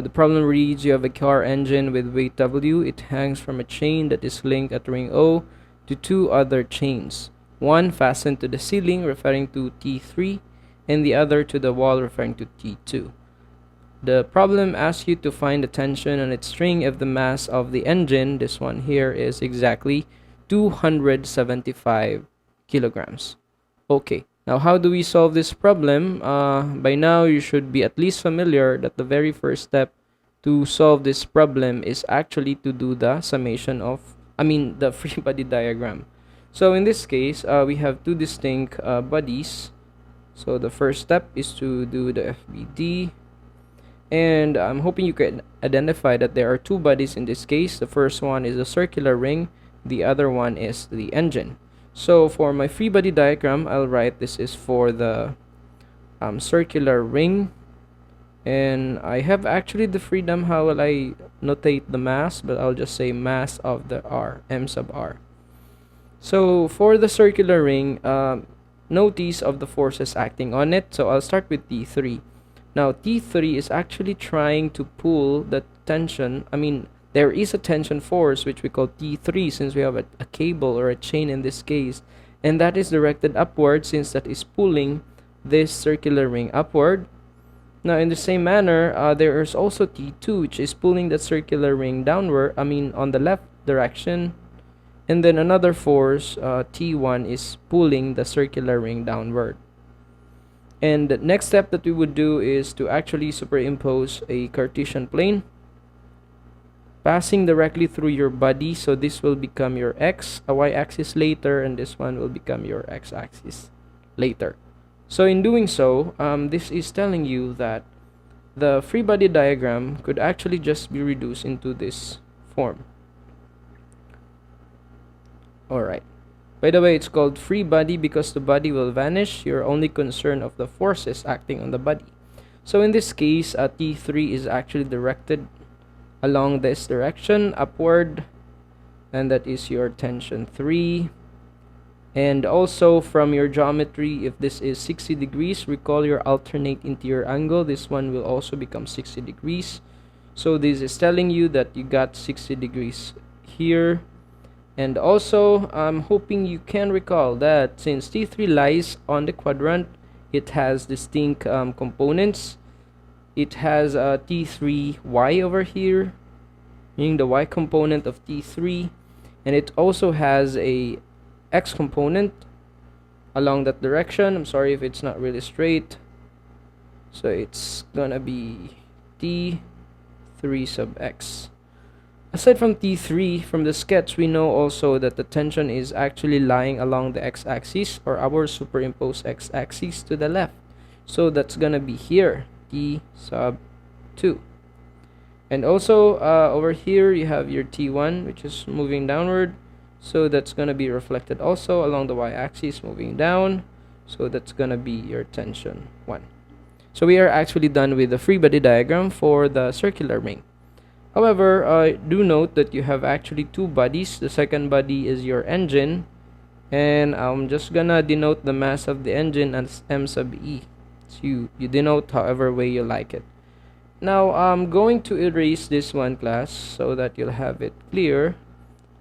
So the problem reads, you have a car engine with weight W. It hangs from a chain that is linked at ring O to two other chains. One fastened to the ceiling, referring to T3, and the other to the wall, referring to T2. The problem asks you to find the tension on its string if the mass of the engine, this one here, is exactly 275 kilograms. Okay, now how do we solve this problem? By now you should be at least familiar that the very first step to solve this problem is actually to do the the free body diagram. So in this case, we have two distinct bodies. So the first step is to do the FBD, and I'm hoping you can identify that there are two bodies in this case. The first one is a circular ring, the other one is the engine. So for my free body diagram, I'll write this is for the circular ring, and I have actually the freedom how will I notate the mass, but I'll just say mass of the R, M sub R. So for the circular ring, notice of the forces acting on it. So I'll start with T3. Now T3 is actually trying to pull the tension. There is a tension force which we call T3 since we have a cable or a chain in this case, and that is directed upward since that is pulling this circular ring upward. Now in the same manner, there is also T2 which is pulling the circular ring downward, on the left direction, and then another force, T1, is pulling the circular ring downward. And the next step that we would do is to actually superimpose a Cartesian plane passing directly through your body. So this will become your X, a Y axis later, and this one will become your X axis later. So in doing so, this is telling you that the free body diagram could actually just be reduced into this form. Alright. By the way, it's called free body because the body will vanish. You're only concerned of the forces acting on the body. So in this case, T3 is actually directed along this direction, upward, and that is your tension 3. And also from your geometry, if this is 60 degrees, recall your alternate interior angle. This one will also become 60 degrees. So this is telling you that you got 60 degrees here. And also, I'm hoping you can recall that since T3 lies on the quadrant, it has distinct components. It has a T3y over here, meaning the y component of T3, and it also has a x component along that direction. I'm sorry if it's not really straight. So it's gonna be T3 sub x. Aside from T3, from the sketch, we know also that the tension is actually lying along the x-axis, or our superimposed x-axis to the left. So that's gonna be here, T sub 2. And also, over here, you have your T1, which is moving downward. So that's gonna be reflected also along the y-axis, moving down. So that's gonna be your tension 1. So we are actually done with the free body diagram for the circular ring. However, do note that you have actually two bodies. The second body is your engine, and I'm just gonna denote the mass of the engine as M sub E. So you denote however way you like it. Now I'm going to erase this one class so that you'll have it clear.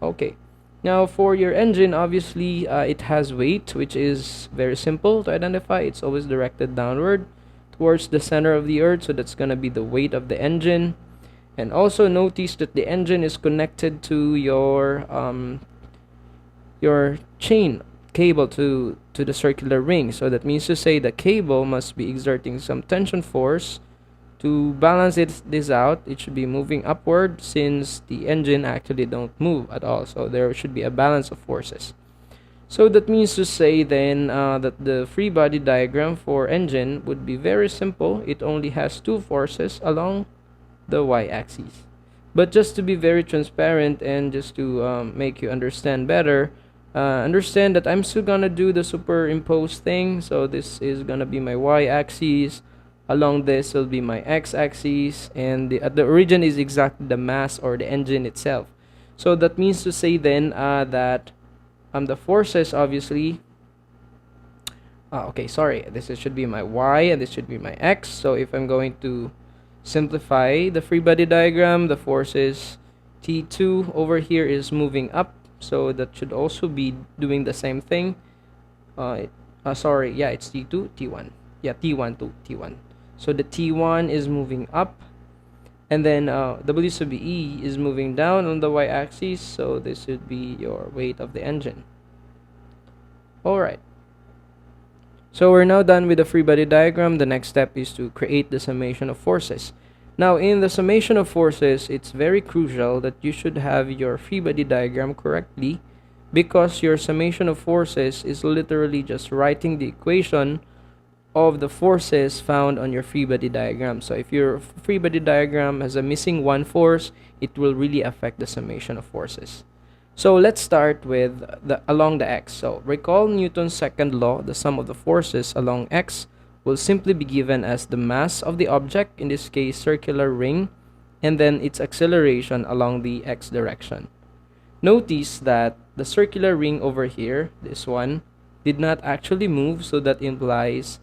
Okay. Now for your engine, obviously it has weight, which is very simple to identify. It's always directed downward towards the center of the earth, so that's gonna be the weight of the engine. And also notice that the engine is connected to your chain cable to the circular ring. So that means to say the cable must be exerting some tension force to balance this out. It should be moving upward since the engine actually don't move at all. So there should be a balance of forces. So that means to say then that the free body diagram for engine would be very simple. It only has two forces along the y-axis. But just to be very transparent and just to make you understand better, understand that I'm still gonna do the superimposed thing. So this is gonna be my y-axis. Along this will be my x-axis, and the origin is exactly the mass or the engine itself. So that means to say then that the forces obviously okay, sorry, this should be my y and this should be my x. So if I'm going to simplify the free body diagram. The force is T2 over here is moving up, so that should also be doing the same thing. Sorry, yeah, it's T2, T1. Yeah, T1 to T1. So the T1 is moving up, and then W sub E is moving down on the y-axis, so this would be your weight of the engine. Alright. So we're now done with the free body diagram. The next step is to create the summation of forces. Now, in the summation of forces, it's very crucial that you should have your free body diagram correctly, because your summation of forces is literally just writing the equation of the forces found on your free body diagram. So if your free body diagram has a missing one force, it will really affect the summation of forces. So let's start with along the x. So recall Newton's second law. The sum of the forces along x will simply be given as the mass of the object, in this case circular ring, and then its acceleration along the x direction. Notice that the circular ring over here, this one, did not actually move, so that implies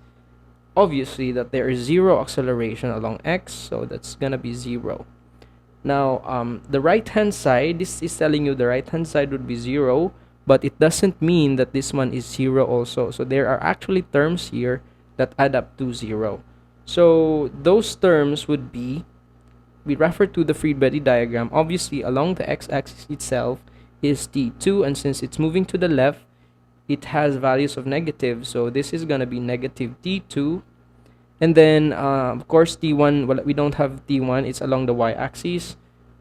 obviously that there is zero acceleration along x, so that's gonna be 0. Now, the right hand side, this is telling you the right hand side would be 0, but it doesn't mean that this one is 0 also. So there are actually terms here that add up to 0. So those terms would be, we refer to the free body diagram. Obviously, along the x-axis itself is T2, and since it's moving to the left, it has values of negative, so this is gonna be negative T2. And then of course T1, well, we don't have T1, it's along the y-axis.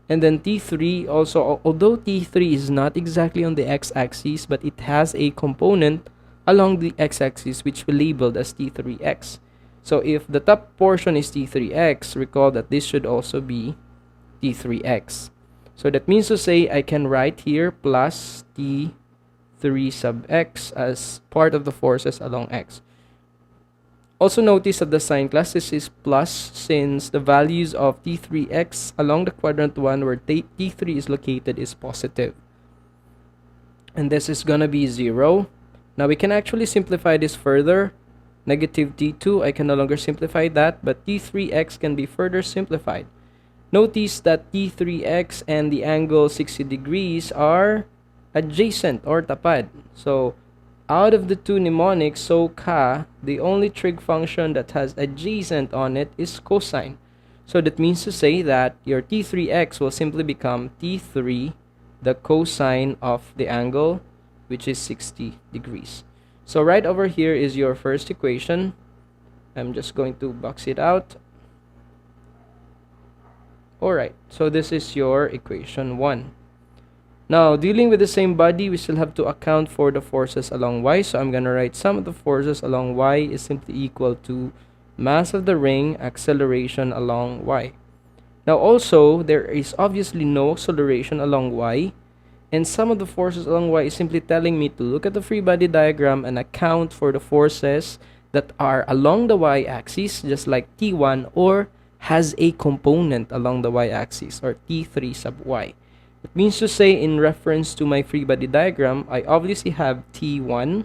And then T3 also, although T3 is not exactly on the x-axis, but it has a component along the x-axis which we labeled as T3x. So if the top portion is T3x, recall that this should also be T3x. So that means to say I can write here plus T3 sub x as part of the forces along x. Also notice that the sign class is plus, since the values of T3x along the quadrant 1 where T3 is located is positive. And this is gonna be 0. Now we can actually simplify this further. Negative T2, I can no longer simplify that, but T3x can be further simplified. Notice that T3x and the angle 60 degrees are adjacent or tapad. So out of the two mnemonics, so ka, the only trig function that has adjacent on it is cosine. So that means to say that your T3x will simply become T3, the cosine of the angle, which is 60 degrees. So right over here is your first equation. I'm just going to box it out. Alright, so this is your equation 1. Now, dealing with the same body, we still have to account for the forces along y. So I'm going to write sum of the forces along y is simply equal to mass of the ring, acceleration along y. Now also, there is obviously no acceleration along y. And sum of the forces along y is simply telling me to look at the free body diagram and account for the forces that are along the y-axis, just like T1, or has a component along the y-axis, or T3 sub y. It means to say, in reference to my free body diagram, I obviously have T1.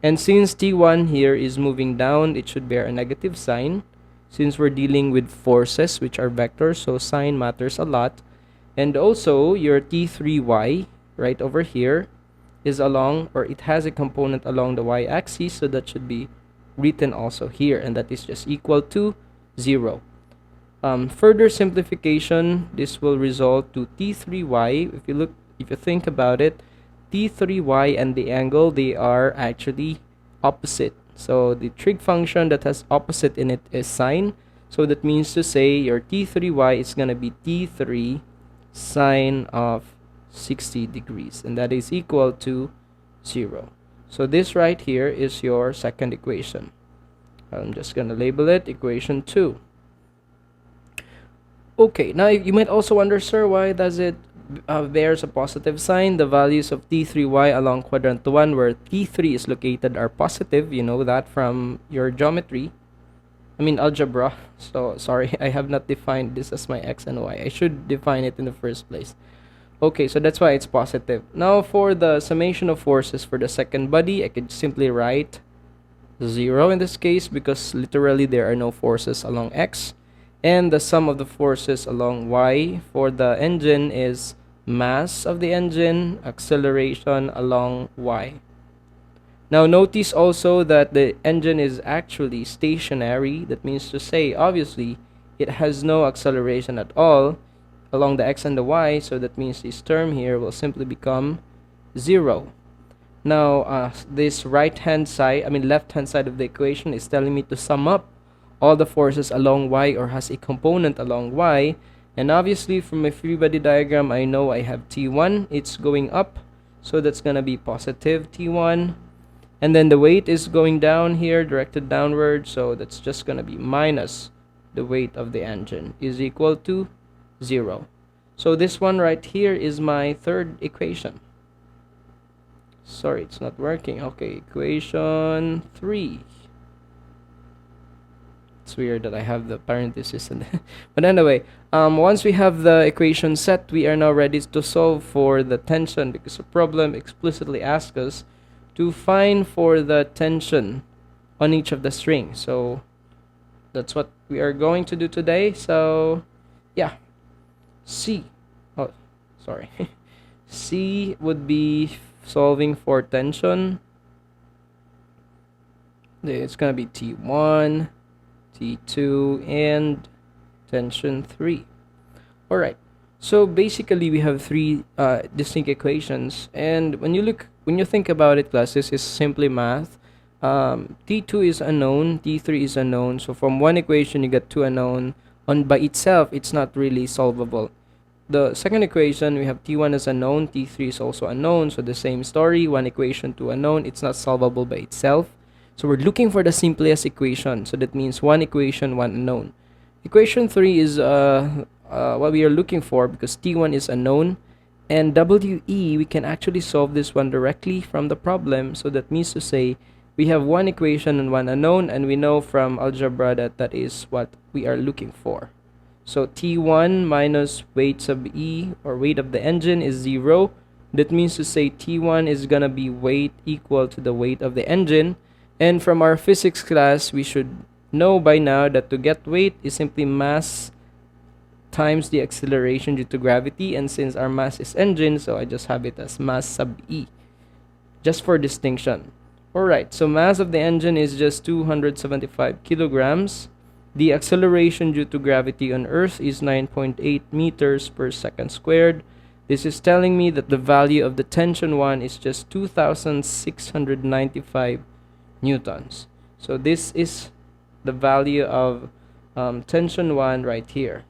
And since T1 here is moving down, it should bear a negative sign. Since we're dealing with forces, which are vectors, so sign matters a lot. And also, your T3y, right over here, is along, or it has a component along the y-axis, so that should be written also here, and that is just equal to 0. Further simplification, this will result to T3y. If you think about it, T3y and the angle, they are actually opposite. So the trig function that has opposite in it is sine. So that means to say your T3y is gonna be T3 sine of 60 degrees, and that is equal to 0. So this right here is your second equation. I'm just gonna label it equation 2. Okay, now you might also wonder, sir, why does it bears a positive sign? The values of T3y along quadrant 1 where T3 is located are positive. You know that from your geometry. I mean algebra. So sorry, I have not defined this as my x and y. I should define it in the first place. Okay, so that's why it's positive. Now for the summation of forces for the second body, I could simply write 0 in this case, because literally there are no forces along x. And the sum of the forces along y for the engine is mass of the engine, acceleration along y. Now notice also that the engine is actually stationary. That means to say, obviously, it has no acceleration at all along the x and the y, so that means this term here will simply become 0. Now this left hand side of the equation is telling me to sum up all the forces along y, or has a component along y. And obviously from my free body diagram, I know I have T1, it's going up, so that's gonna be positive T1. And then the weight is going down here, directed downward, so that's just gonna be minus the weight of the engine is equal to 0. So this one right here is my third equation. Sorry, it's not working. Okay, equation 3. It's weird that I have the parenthesis in there. But anyway, once we have the equation set, we are now ready to solve for the tension, because the problem explicitly asks us to find for the tension on each of the strings. So that's what we are going to do today. So yeah, C C would be solving for tension. It's gonna be T1, T2, and tension 3. Alright, so basically we have three distinct equations, and when you think about it, class, this is simply math. T2 is unknown, T3 is unknown, so from one equation you get two unknown. By itself, it's not really solvable. The second equation, we have T1 as unknown, T3 is also unknown, so the same story, one equation, two unknown, it's not solvable by itself. So we're looking for the simplest equation, so that means one equation, one unknown. Equation 3 is what we are looking for, because T1 is unknown, and WE, we can actually solve this one directly from the problem. So that means to say we have one equation and one unknown, and we know from algebra that that is what we are looking for. So T1 minus weight sub E, or weight of the engine, is 0. That means to say T1 is gonna be weight equal to the weight of the engine. And from our physics class, we should know by now that to get weight is simply mass times the acceleration due to gravity. And since our mass is engine, so I just have it as mass sub E, just for distinction. Alright, so mass of the engine is just 275 kilograms. The acceleration due to gravity on Earth is 9.8 meters per second squared. This is telling me that the value of the tension 1 is just 2,695 newtons. So this is the value of tension 1 right here,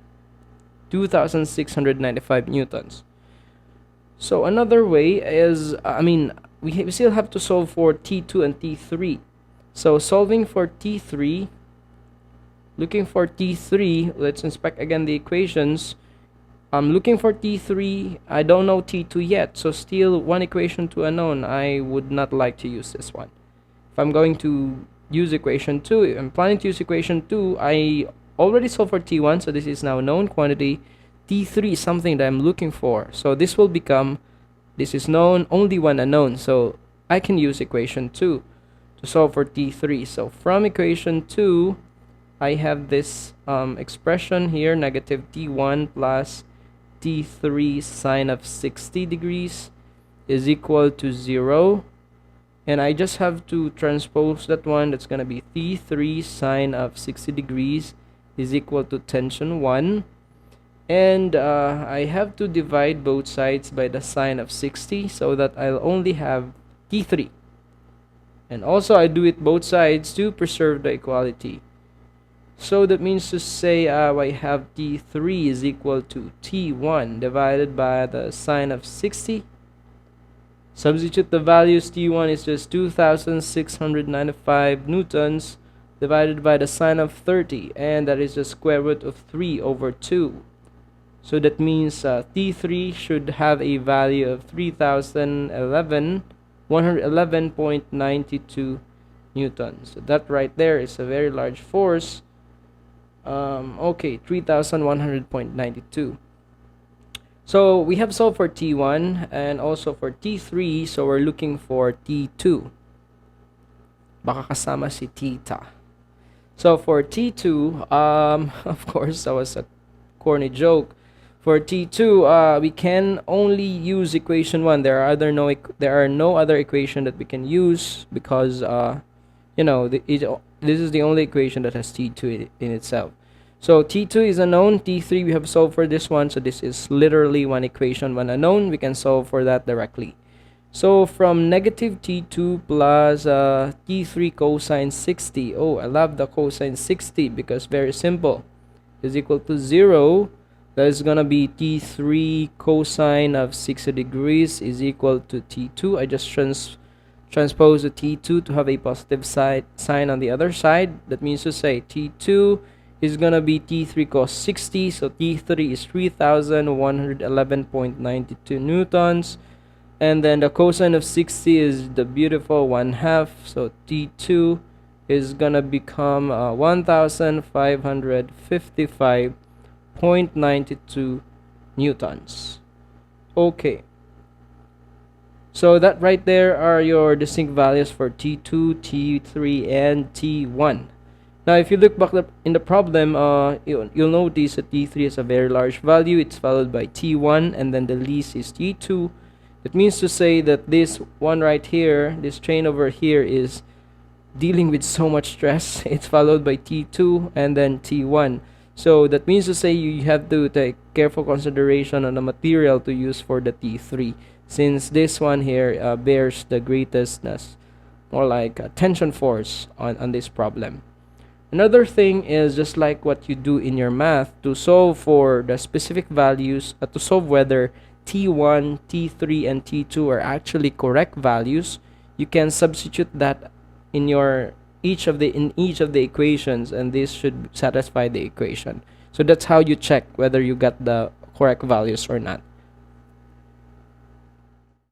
2,695 newtons. So another way is, we still have to solve for T2 and T3. So solving for T3, looking for T3, let's inspect again the equations. I'm looking for T3, I don't know T2 yet, so still one equation, two unknown. I would not like to use this one. If I'm going to use equation 2, I'm planning to use equation 2, I already solved for T1, so this is now known quantity. T3 is something that I'm looking for, so this will become, this is known, only one unknown, so I can use equation 2 to solve for T3. So from equation 2, I have this expression here, negative T1 plus T3 sine of 60 degrees is equal to 0. And I just have to transpose that one. That's going to be T3 sine of 60 degrees is equal to tension 1. And I have to divide both sides by the sine of 60 so that I'll only have T3. And also I do it both sides to preserve the equality. So that means to say I have T3 is equal to T1 divided by the sine of 60. Substitute the values. T1 is just 2,695 newtons divided by the sine of 30, and that is the square root of 3 over 2. So that means T3 should have a value of 111.92 newtons. So that right there is a very large force. 3,100.92. So we have solved for T1 and also for T3, so we're looking for T2. Baka kasama si theta. So for T2, of course, that was a corny joke. For T2, we can only use equation 1. There are no other equation that we can use because this is the only equation that has T2 in itself. So T2 is unknown, T3 we have solved for this one, so this is literally one equation, one unknown. We can solve for that directly. So from negative T2 plus T3 cosine 60. Oh, I love the cosine 60 because very simple. Is equal to 0. That is going to be T3 cosine of 60 degrees is equal to T2. I just transpose the T2 to have a positive sign on the other side. That means to say T2 is going to be T3 cos 60. So T3 is 3,111.92 newtons. And then the cosine of 60 is the beautiful 1/2. So T2 is gonna become 1,555.92 newtons. Okay. So that right there are your distinct values for T2, T3, and T1. Now, if you look back in the problem, you'll notice that T3 is a very large value. It's followed by T1, and then the least is T2. It means to say that this one right here, this chain over here, is dealing with so much stress. It's followed by T2 and then T1. So that means to say you have to take careful consideration on the material to use for the T3, since this one here bears the greatest, more like tension force on this problem. Another thing is, just like what you do in your math, to solve for the specific values, to solve whether T1, T3, and T2 are actually correct values, you can substitute that in each of the equations, and this should satisfy the equation. So that's how you check whether you got the correct values or not.